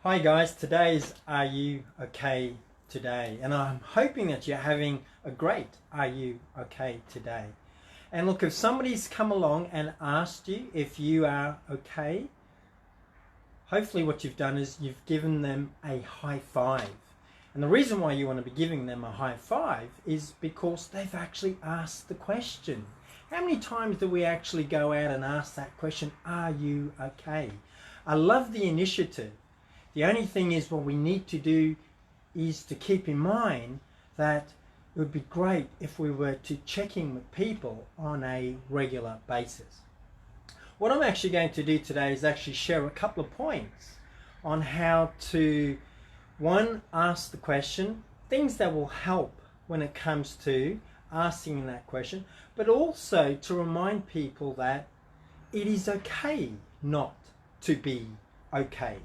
Hi guys, today's Are You Okay Today? And I'm hoping that you're having a great Are You Okay Today? And look, if somebody's come along and asked you if you are okay, hopefully what you've done is you've given them a high five. And the reason why you want to be giving them a high five is because they've actually asked the question. How many times do we actually go out and ask that question, are you okay? I love the initiative. The only thing is what we need to do is to keep in mind that it would be great if we were to check in with people on a regular basis. What I'm actually going to do today is actually share a couple of points on how to, one, ask the question, things that will help when it comes to asking that question, but also to remind people that it is okay not to be okay.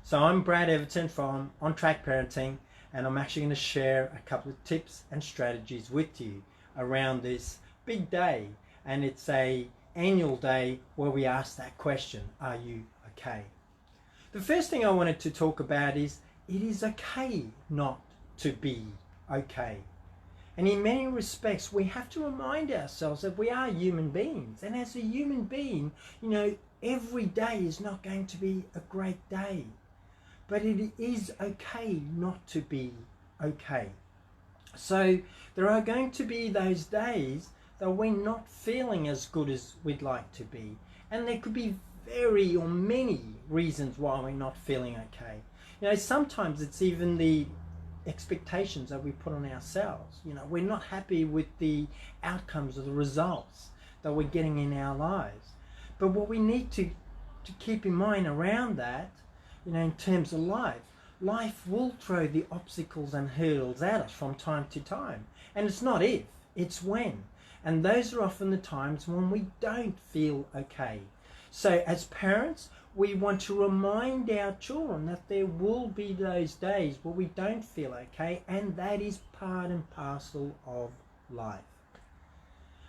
So I'm Brad Everton from On Track Parenting, and I'm actually going to share a couple of tips and strategies with you around this big day. And it's a annual day where we ask that question, are you okay? The first thing I wanted to talk about is it is okay not to be okay. And in many respects, we have to remind ourselves that we are human beings. And as a human being, every day is not going to be a great day. But it is okay not to be okay. So there are going to be those days that we're not feeling as good as we'd like to be. And there could be very or many reasons why we're not feeling okay. Sometimes it's even the expectations that we put on ourselves. We're not happy with the outcomes or the results that we're getting in our lives. But what we need to keep in mind around that, in terms of life will throw the obstacles and hurdles at us from time to time. And it's not if, it's when. And those are often the times when we don't feel okay. So as parents, we want to remind our children that there will be those days where we don't feel okay, and that is part and parcel of life.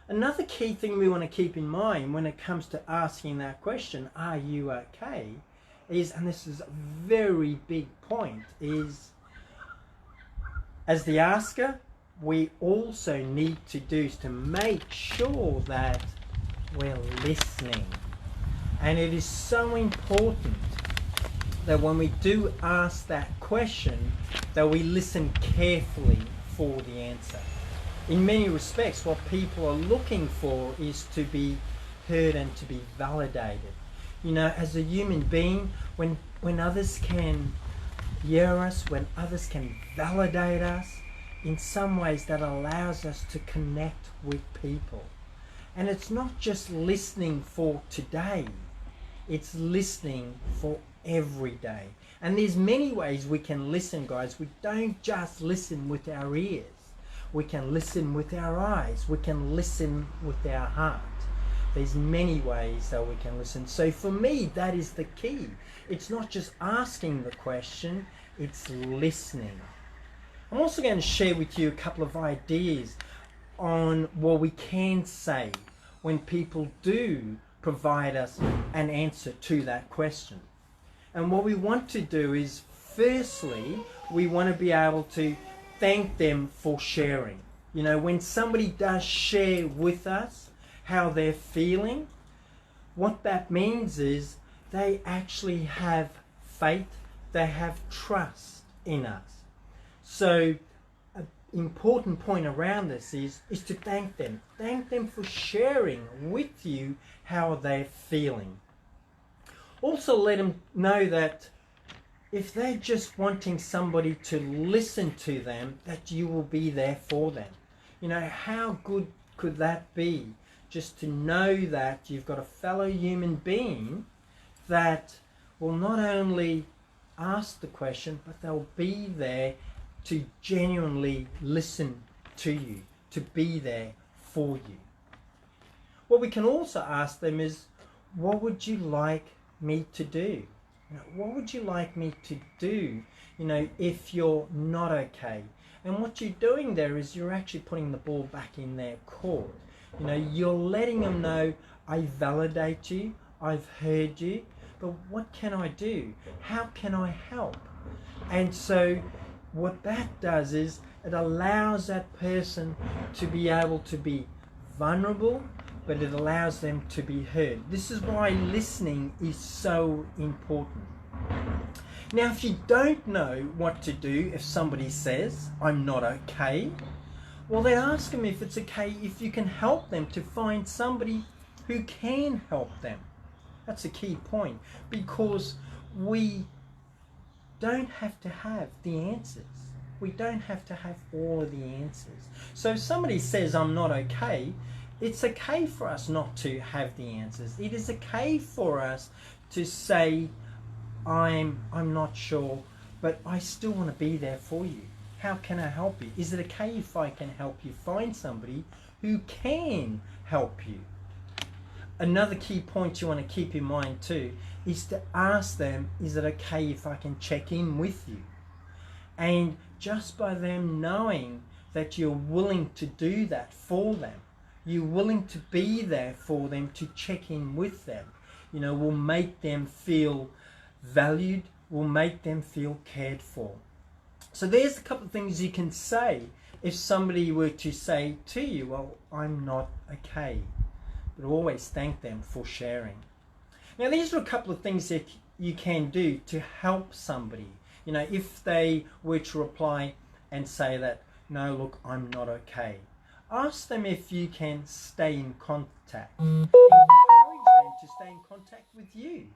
Another key thing we want to keep in mind when it comes to asking that question, are you okay? Is, and this is a very big point, is as the asker, we also need to do is to make sure that we're listening. And it is so important that when we do ask that question, that we listen carefully for the answer. In many respects, what people are looking for is to be heard and to be validated. As a human being, when others can hear us, when others can validate us, in some ways that allows us to connect with people. And it's not just listening for today, it's listening for every day. And there's many ways we can listen, guys. We don't just listen with our ears. We can listen with our eyes. We can listen with our heart. There's many ways that we can listen. So for me, that is the key. It's not just asking the question, it's listening. I'm also going to share with you a couple of ideas on what we can say when people do provide us an answer to that question. And what we want to do is, firstly, we want to be able to thank them for sharing. When somebody does share with us how they're feeling, what that means is they actually have faith, they have trust in us. So an important point around this is to thank them. Thank them for sharing with you how they're feeling. Also let them know that if they're just wanting somebody to listen to them, that you will be there for them. How good could that be? Just to know that you've got a fellow human being that will not only ask the question, but they'll be there to genuinely listen to you, to be there for you. What we can also ask them is, what would you like me to do? What would you like me to do, if you're not okay? And what you're doing there is you're actually putting the ball back in their court. You're letting them know, I validate you, I've heard you, but what can I do? How can I help? And so what that does is it allows that person to be able to be vulnerable, but it allows them to be heard. This is why listening is so important. Now, if you don't know what to do if somebody says, I'm not okay, well, then ask them if it's okay if you can help them to find somebody who can help them. That's a key point, because we don't have to have the answers. We don't have to have all of the answers. So if somebody says, I'm not okay, it's okay for us not to have the answers. It is okay for us to say, I'm not sure, but I still want to be there for you. How can I help you? Is it okay if I can help you find somebody who can help you? Another key point you want to keep in mind too is to ask them, is it okay if I can check in with you? And just by them knowing that you're willing to do that for them, you're willing to be there for them, to check in with them, will make them feel valued, will make them feel cared for. So there's a couple of things you can say if somebody were to say to you, well, I'm not okay. But always thank them for sharing. Now, these are a couple of things that you can do to help somebody. If they were to reply and say that, no, look, I'm not okay. Ask them if you can stay in contact. Encourage them to stay in contact with you.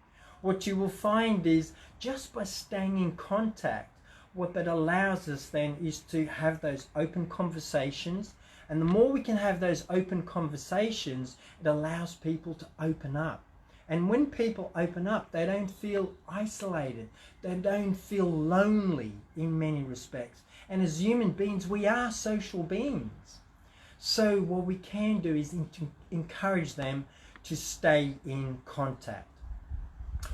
What you will find is just by staying in contact, what that allows us then is to have those open conversations. And the more we can have those open conversations, it allows people to open up. And when people open up, they don't feel isolated. They don't feel lonely in many respects. And as human beings, we are social beings. So what we can do is encourage them to stay in contact.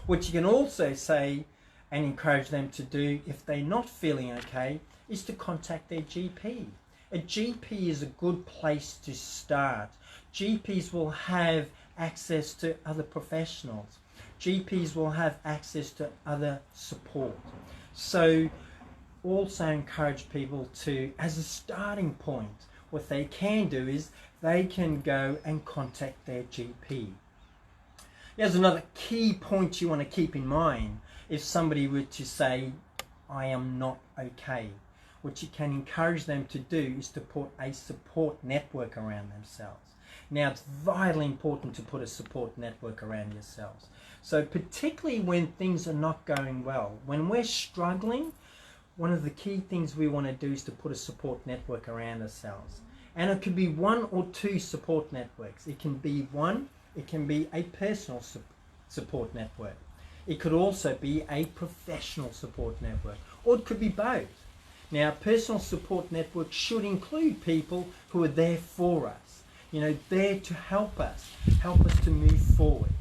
What you can also say and encourage them to do if they're not feeling okay is to contact their GP. A GP is a good place to start. GPs will have access to other professionals. GPs will have access to other support. So also encourage people to, as a starting point, what they can do is they can go and contact their GP. Here's another key point you want to keep in mind if somebody were to say, I am not okay. What you can encourage them to do is to put a support network around themselves. Now, it's vitally important to put a support network around yourselves. So particularly when things are not going well, when we're struggling, one of the key things we want to do is to put a support network around ourselves. And it could be one or two support networks. It can be one, it can be a personal support network. It could also be a professional support network, or it could be both. Now, a personal support network should include people who are there for us, there to help us to move forward.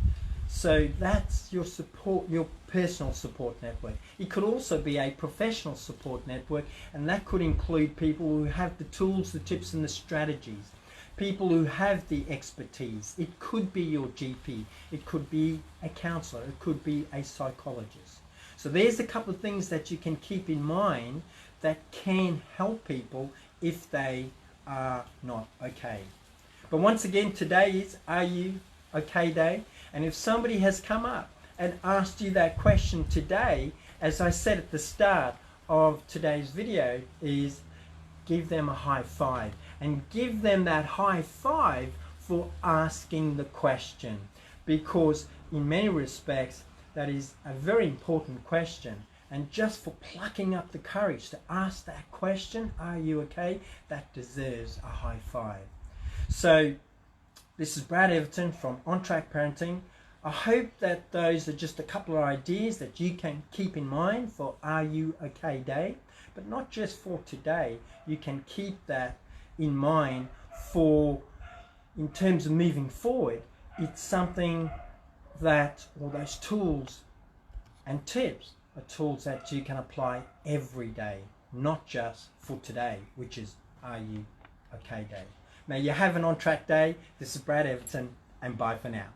So that's your support, your personal support network. It could also be a professional support network, and that could include people who have the tools, the tips and the strategies, people who have the expertise. It could be your GP, it could be a counsellor, it could be a psychologist. So there's a couple of things that you can keep in mind that can help people if they are not okay. But once again, today is Are You Okay Day. And if somebody has come up and asked you that question today, as I said at the start of today's video, is give them a high five. And give them that high five for asking the question. Because in many respects, that is a very important question. And just for plucking up the courage to ask that question, are you okay? That deserves a high five. So this is Brad Everton from On Track Parenting. I hope that those are just a couple of ideas that you can keep in mind for Are You Okay Day. But not just for today. You can keep that in mind for, in terms of moving forward, it's something that, all those tools and tips are tools that you can apply every day, not just for today, which is Are You Okay Day. May you have an on-track day. This is Brad Everton, and bye for now.